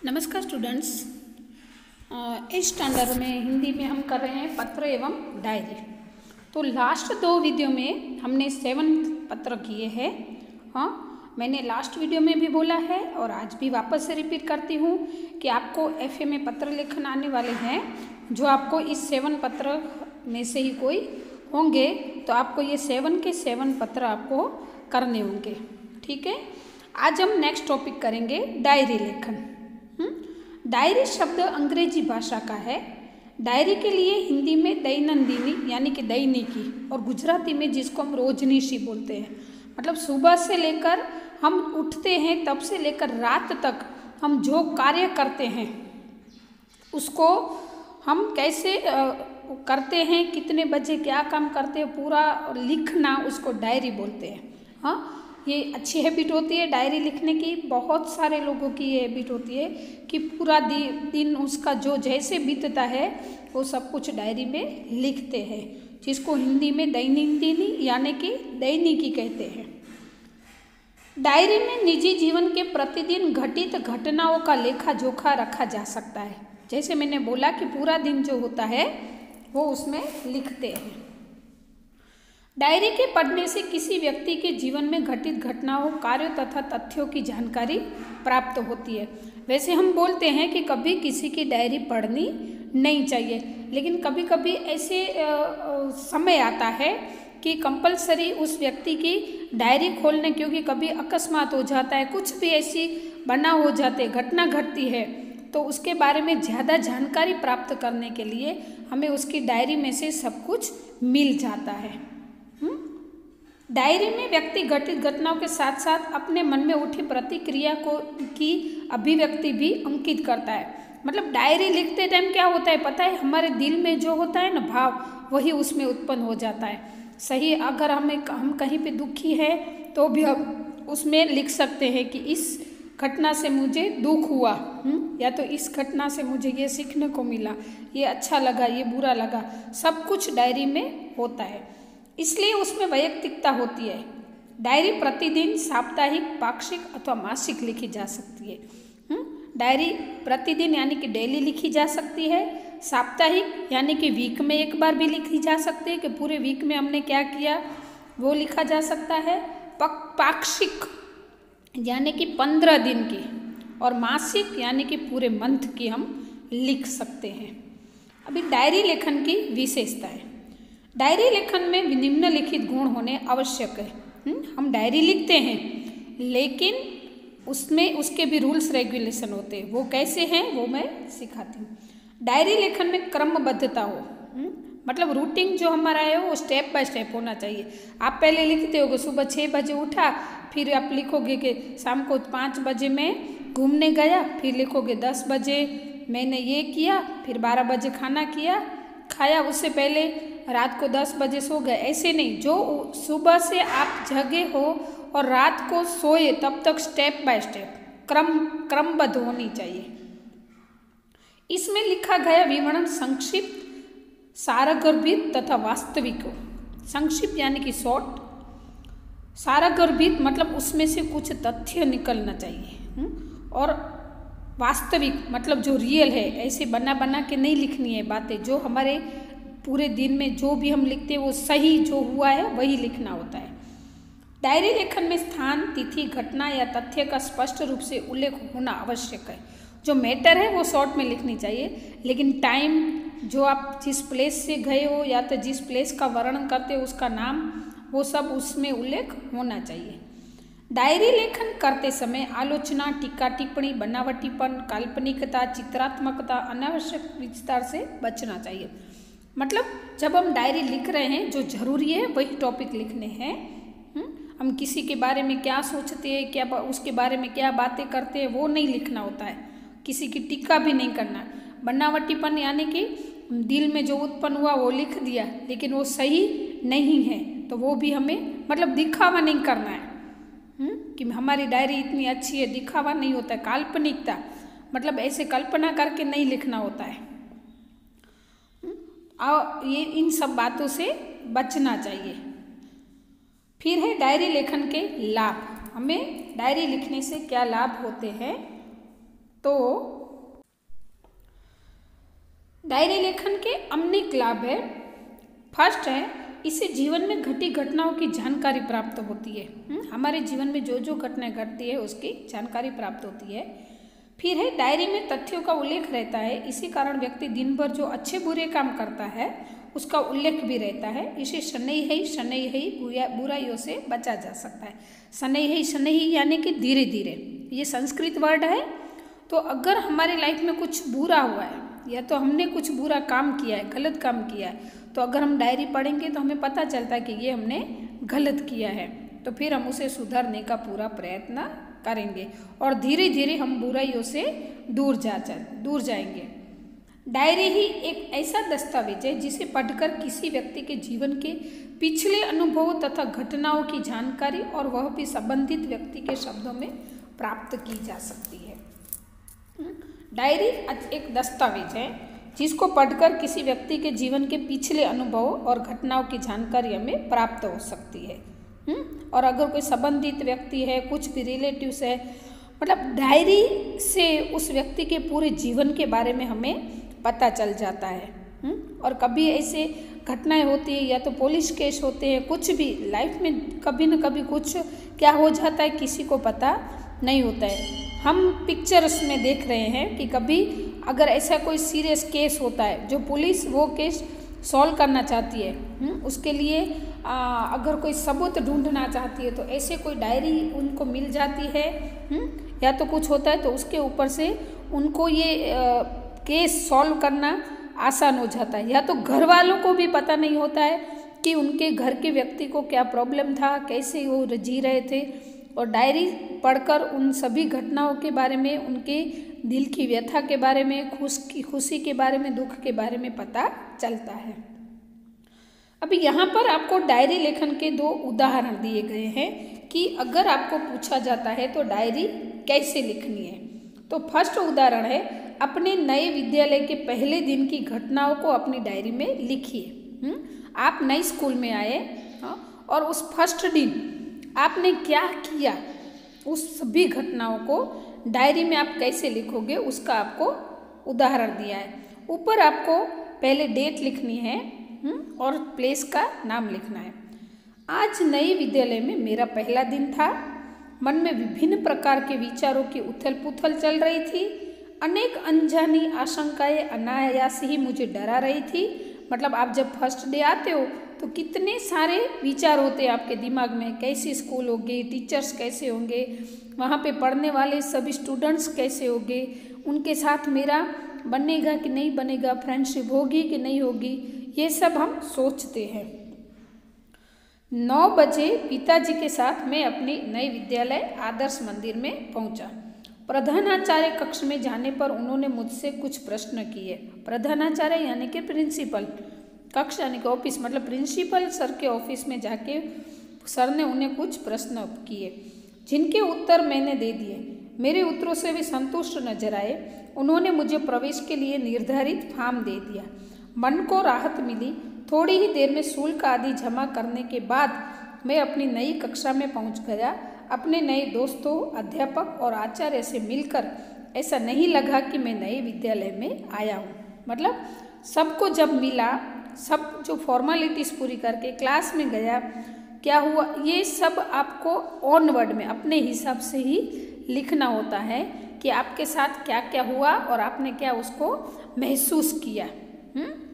नमस्कार स्टूडेंट्स। इस स्टैंडर्ड में हिंदी में हम कर रहे हैं पत्र एवं डायरी। तो लास्ट दो वीडियो में हमने 7 पत्र किए हैं। हाँ, मैंने लास्ट वीडियो में भी बोला है और आज भी वापस से रिपीट करती हूँ कि आपको एफए में पत्र लेखन आने वाले हैं, जो आपको इस 7 पत्र में से ही कोई होंगे, तो आपको ये 7 के 7 पत्र आपको करने होंगे। ठीक है, आज हम नेक्स्ट टॉपिक करेंगे डायरी लेखन। डायरी शब्द अंग्रेजी भाषा का है। डायरी के लिए हिंदी में दैनंदिनी यानी कि दैनिकी और गुजराती में जिसको हम रोजनीशी बोलते हैं। मतलब सुबह से लेकर हम उठते हैं तब से लेकर रात तक हम जो कार्य करते हैं उसको हम कैसे करते हैं, कितने बजे क्या काम करते हैं, पूरा लिखना उसको डायरी बोलते हैं। हाँ, ये अच्छी हैबिट होती है डायरी लिखने की। बहुत सारे लोगों की ये हैबिट होती है कि पूरा दिन उसका जो जैसे बीतता है वो सब कुछ डायरी में लिखते हैं, जिसको हिंदी में दैनंदिनी यानी कि दैनिकी कहते हैं। डायरी में निजी जीवन के प्रतिदिन घटित घटनाओं का लेखा जोखा रखा जा सकता है। जैसे मैंने बोला कि पूरा दिन जो होता है वो उसमें लिखते हैं। डायरी के पढ़ने से किसी व्यक्ति के जीवन में घटित घटनाओं, कार्यों तथा तथ्यों की जानकारी प्राप्त होती है। वैसे हम बोलते हैं कि कभी किसी की डायरी पढ़नी नहीं चाहिए, लेकिन कभी कभी ऐसे समय आता है कि कंपलसरी उस व्यक्ति की डायरी खोलने, क्योंकि कभी अकस्मात हो जाता है, कुछ भी ऐसी बनाव हो जाते, घटना घटती है, तो उसके बारे में ज़्यादा जानकारी प्राप्त करने के लिए हमें उसकी डायरी में से सब कुछ मिल जाता है। डायरी में व्यक्ति घटित घटनाओं के साथ साथ अपने मन में उठी प्रतिक्रिया की अभिव्यक्ति भी अंकित करता है। मतलब डायरी लिखते टाइम क्या होता है पता है, हमारे दिल में जो होता है ना भाव, वही उसमें उत्पन्न हो जाता है। सही, अगर हम कहीं पे दुखी है तो भी हम उसमें लिख सकते हैं कि इस घटना से मुझे दुख हुआ, या तो इस घटना से मुझे ये सीखने को मिला, ये अच्छा लगा, ये बुरा लगा, सब कुछ डायरी में होता है। इसलिए उसमें वैयक्तिकता होती है। डायरी प्रतिदिन, साप्ताहिक, पाक्षिक अथवा मासिक लिखी जा सकती है। डायरी प्रतिदिन यानी कि डेली लिखी जा सकती है। साप्ताहिक यानी कि वीक में एक बार भी लिखी जा सकती है कि पूरे वीक में हमने क्या किया वो लिखा जा सकता है। पाक्षिक यानी कि 15 दिन की, और मासिक यानी कि पूरे मंथ की हम लिख सकते हैं। अभी डायरी लेखन की विशेषता है। डायरी लेखन में निम्नलिखित गुण होने आवश्यक है। हम डायरी लिखते हैं लेकिन उसमें उसके भी रूल्स रेगुलेशन होते हैं। वो कैसे हैं वो मैं सिखाती हूँ। डायरी लेखन में क्रमबद्धता हो, मतलब रूटीन जो हमारा है वो स्टेप बाय स्टेप होना चाहिए। आप पहले लिखते होगे सुबह 6 बजे उठा, फिर आप लिखोगे कि शाम को 5 बजे मैं घूमने गया, फिर लिखोगे 10 बजे मैंने ये किया, फिर 12 बजे खाना खाया, उससे पहले रात को 10 बजे सो गए। ऐसे नहीं, जो सुबह से आप जगे हो और रात को सोए तब तक स्टेप बाय स्टेप क्रमबद्ध होनी चाहिए। इसमें लिखा गया विवरण संक्षिप्त, सारगर्भित तथा वास्तविक हो। संक्षिप्त यानी कि शॉर्ट, सारगर्भित मतलब उसमें से कुछ तथ्य निकलना चाहिए, और वास्तविक मतलब जो रियल है, ऐसे बना के नहीं लिखनी है बातें। जो हमारे पूरे दिन में जो भी हम लिखते हैं वो सही जो हुआ है वही लिखना होता है। डायरी लेखन में स्थान, तिथि, घटना या तथ्य का स्पष्ट रूप से उल्लेख होना आवश्यक है। जो मैटर है वो शॉर्ट में लिखनी चाहिए, लेकिन टाइम, जो आप जिस प्लेस से गए हो या तो जिस प्लेस का वर्णन करते हो उसका नाम, वो सब उसमें उल्लेख होना चाहिए। डायरी लेखन करते समय आलोचना, टीका टिप्पणी, बनावटीपन, काल्पनिकता, चित्रात्मकता, अनावश्यक विस्तार से बचना चाहिए। मतलब जब हम डायरी लिख रहे हैं जो जरूरी है वही टॉपिक लिखने हैं। हम किसी के बारे में क्या सोचते हैं, क्या उसके बारे में क्या बातें करते हैं वो नहीं लिखना होता है। किसी की टीका भी नहीं करना। बनावटीपन यानी कि दिल में जो उत्पन्न हुआ वो लिख दिया, लेकिन वो सही नहीं है तो वो भी हमें मतलब दिखावा नहीं करना है कि हमारी डायरी इतनी अच्छी है, दिखावा नहीं होता है। काल्पनिकता मतलब ऐसे कल्पना करके नहीं लिखना होता है। ये इन सब बातों से बचना चाहिए। फिर है डायरी लेखन के लाभ। हमें डायरी लिखने से क्या लाभ होते हैं, तो डायरी लेखन के अनेक लाभ है। फर्स्ट है, इससे जीवन में घटी घटनाओं की जानकारी प्राप्त होती है। हमारे जीवन में जो जो घटनाएं घटती है उसकी जानकारी प्राप्त होती है। फिर है, डायरी में तथ्यों का उल्लेख रहता है। इसी कारण व्यक्ति दिन भर जो अच्छे बुरे काम करता है उसका उल्लेख भी रहता है। इसे शनैः बुराइयों से बचा जा सकता है। शनैः यानी कि धीरे धीरे, ये संस्कृत वर्ड है। तो अगर हमारे लाइफ में कुछ बुरा हुआ है या तो हमने कुछ बुरा काम किया है, गलत काम किया है, तो अगर हम डायरी पढ़ेंगे तो हमें पता चलता है कि ये हमने गलत किया है, तो फिर हम उसे सुधारने का पूरा प्रयत्न करेंगे और धीरे धीरे हम बुराइयों से दूर जाएंगे। डायरी ही एक ऐसा दस्तावेज है जिसे पढ़कर किसी व्यक्ति के जीवन के पिछले अनुभवों तथा घटनाओं की जानकारी और वह भी संबंधित व्यक्ति के शब्दों में प्राप्त की जा सकती है। डायरी एक दस्तावेज है जिसको पढ़कर किसी व्यक्ति के जीवन के पिछले अनुभवों और घटनाओं की जानकारी हमें प्राप्त हो सकती है। और अगर कोई संबंधित व्यक्ति है, कुछ भी रिलेटिव्स है, मतलब डायरी से उस व्यक्ति के पूरे जीवन के बारे में हमें पता चल जाता है। और कभी ऐसे घटनाएं होती है या तो पुलिस केस होते हैं, कुछ भी लाइफ में कभी न कभी कुछ क्या हो जाता है किसी को पता नहीं होता है। हम पिक्चर्स में देख रहे हैं कि कभी अगर ऐसा कोई सीरियस केस होता है जो पुलिस वो केस सॉल्व करना चाहती है, उसके लिए अगर कोई सबूत ढूंढना चाहती है तो ऐसे कोई डायरी उनको मिल जाती है। या तो कुछ होता है तो उसके ऊपर से उनको ये केस सॉल्व करना आसान हो जाता है। या तो घर वालों को भी पता नहीं होता है कि उनके घर के व्यक्ति को क्या प्रॉब्लम था, कैसे वो जी रहे थे, और डायरी पढ़कर उन सभी घटनाओं के बारे में, उनके दिल की व्यथा के बारे में, खुशी के बारे में, दुख के बारे में पता चलता है। अभी यहाँ पर आपको डायरी लेखन के 2 उदाहरण दिए गए हैं कि अगर आपको पूछा जाता है तो डायरी कैसे लिखनी है। तो फर्स्ट उदाहरण है, अपने नए विद्यालय के पहले दिन की घटनाओं को अपनी डायरी में लिखिए। आप नए स्कूल में आए और उस फर्स्ट दिन आपने क्या किया, उस सभी घटनाओं को डायरी में आप कैसे लिखोगे उसका आपको उदाहरण दिया है। ऊपर आपको पहले डेट लिखनी है और प्लेस का नाम लिखना है। आज नए विद्यालय में मेरा पहला दिन था। मन में विभिन्न प्रकार के विचारों की उथल पुथल चल रही थी। अनेक अनजानी आशंकाएं अनायास ही मुझे डरा रही थी। मतलब आप जब फर्स्ट डे आते हो तो कितने सारे विचार होते हैं आपके दिमाग में, कैसी स्कूल होगी, टीचर्स कैसे होंगे, वहाँ पे पढ़ने वाले सभी स्टूडेंट्स कैसे होंगे, उनके साथ मेरा बनेगा कि नहीं बनेगा, फ्रेंडशिप होगी कि नहीं होगी, ये सब हम सोचते हैं। 9 बजे पिताजी के साथ मैं अपने नए विद्यालय आदर्श मंदिर में पहुंचा। प्रधानाचार्य कक्ष में जाने पर उन्होंने मुझसे कुछ प्रश्न किए। प्रधानाचार्य यानी कि प्रिंसिपल, कक्ष यानी कि ऑफिस, मतलब प्रिंसिपल सर के ऑफिस में जाके सर ने उन्हें कुछ प्रश्न किए जिनके उत्तर मैंने दे दिए। मेरे उत्तरों से वे संतुष्ट नजर आए। उन्होंने मुझे प्रवेश के लिए निर्धारित फॉर्म दे दिया। मन को राहत मिली। थोड़ी ही देर में शुल्क आदि जमा करने के बाद मैं अपनी नई कक्षा में पहुंच गया। अपने नए दोस्तों, अध्यापक और आचार्य से मिलकर ऐसा नहीं लगा कि मैं नए विद्यालय में आया हूँ। मतलब सबको जब मिला, सब जो फॉर्मेलिटीज़ पूरी करके क्लास में गया, क्या हुआ, ये सब आपको ऑन वर्ड में अपने हिसाब से ही लिखना होता है कि आपके साथ क्या क्या हुआ और आपने क्या उसको महसूस किया,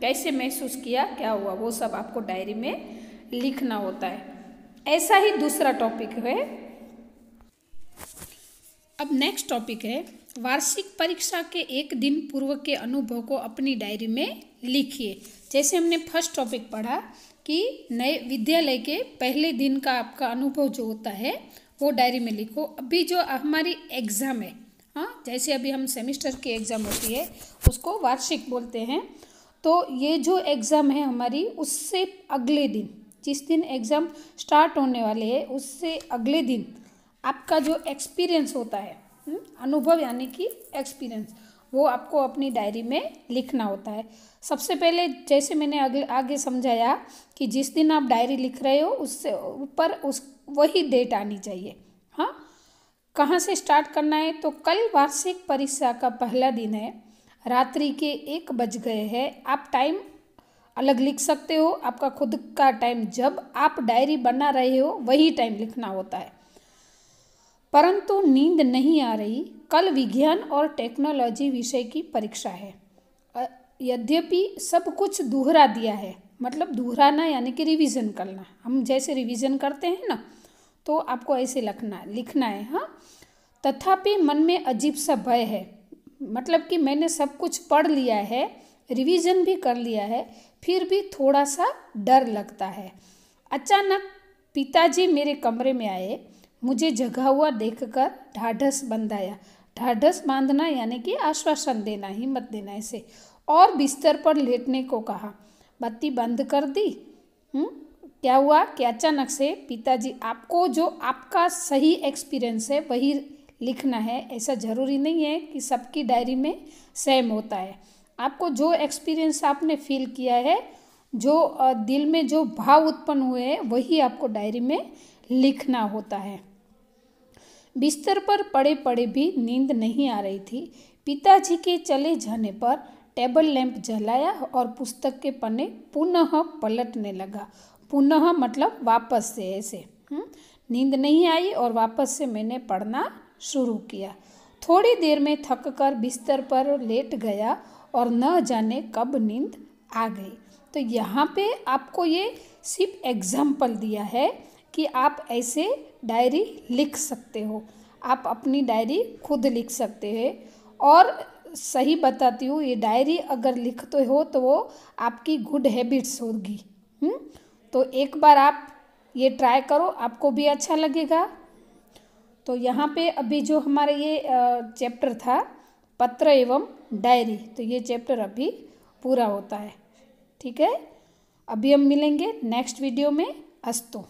कैसे महसूस किया, क्या हुआ, वो सब आपको डायरी में लिखना होता है। ऐसा ही दूसरा टॉपिक है। अब नेक्स्ट टॉपिक है, वार्षिक परीक्षा के 1 दिन पूर्व के अनुभव को अपनी डायरी में लिखिए। जैसे हमने फर्स्ट टॉपिक पढ़ा कि नए विद्यालय के पहले दिन का आपका अनुभव जो होता है वो डायरी में लिखो। अभी जो हमारी एग्ज़ाम है, जैसे अभी हम सेमेस्टर की एग्ज़ाम होती है उसको वार्षिक बोलते हैं। तो ये जो एग्ज़ाम है हमारी, उससे अगले दिन, जिस दिन एग्ज़ाम स्टार्ट होने वाले हैं उससे अगले दिन आपका जो एक्सपीरियंस होता है, अनुभव यानी कि एक्सपीरियंस, वो आपको अपनी डायरी में लिखना होता है। सबसे पहले जैसे मैंने आगे समझाया कि जिस दिन आप डायरी लिख रहे हो उससे ऊपर वही डेट आनी चाहिए। कहाँ से स्टार्ट करना है? तो कल वार्षिक परीक्षा का पहला दिन है, रात्रि के 1 बज गए हैं। आप टाइम अलग लिख सकते हो, आपका खुद का टाइम जब आप डायरी बना रहे हो वही टाइम लिखना होता है। परंतु नींद नहीं आ रही, कल विज्ञान और टेक्नोलॉजी विषय की परीक्षा है। यद्यपि सब कुछ दोहरा दिया है, मतलब दोहराना यानी कि रिवीजन करना। हम जैसे रिवीजन करते हैं ना, तो आपको ऐसे लिखना है। हाँ, तथापि मन में अजीब सा भय है, मतलब कि मैंने सब कुछ पढ़ लिया है, रिवीजन भी कर लिया है, फिर भी थोड़ा सा डर लगता है। अचानक पिताजी मेरे कमरे में आए। मुझे जगा हुआ देखकर ढाढ़स बंधाया। ढाढ़स बांधना यानी कि आश्वासन देना, हिम्मत देना ऐसे, और बिस्तर पर लेटने को कहा। बत्ती बंद कर दी। क्या हुआ कि अचानक से पिताजी, आपको जो आपका सही एक्सपीरियंस है वही लिखना है, ऐसा ज़रूरी नहीं है कि सबकी डायरी में सेम होता है। आपको जो एक्सपीरियंस आपने फील किया है, जो दिल में जो भाव उत्पन्न हुए हैं, वही आपको डायरी में लिखना होता है। बिस्तर पर पड़े पड़े भी नींद नहीं आ रही थी। पिताजी के चले जाने पर टेबल लैंप जलाया और पुस्तक के पन्ने पुनः पलटने लगा। पुनः मतलब वापस से, ऐसे नींद नहीं आई और वापस से मैंने पढ़ना शुरू किया। थोड़ी देर में थक कर बिस्तर पर लेट गया और न जाने कब नींद आ गई। तो यहाँ पे आपको ये सिर्फ एग्जाम्पल दिया है कि आप ऐसे डायरी लिख सकते हो, आप अपनी डायरी खुद लिख सकते हैं। और सही बताती हूँ, ये डायरी अगर लिखते हो तो वो आपकी गुड हैबिट्स होगी। तो एक बार आप ये ट्राई करो, आपको भी अच्छा लगेगा। तो यहाँ पे अभी जो हमारा ये चैप्टर था पत्र एवं डायरी, तो ये चैप्टर अभी पूरा होता है। ठीक है, अभी हम मिलेंगे नेक्स्ट वीडियो में। अस्तु।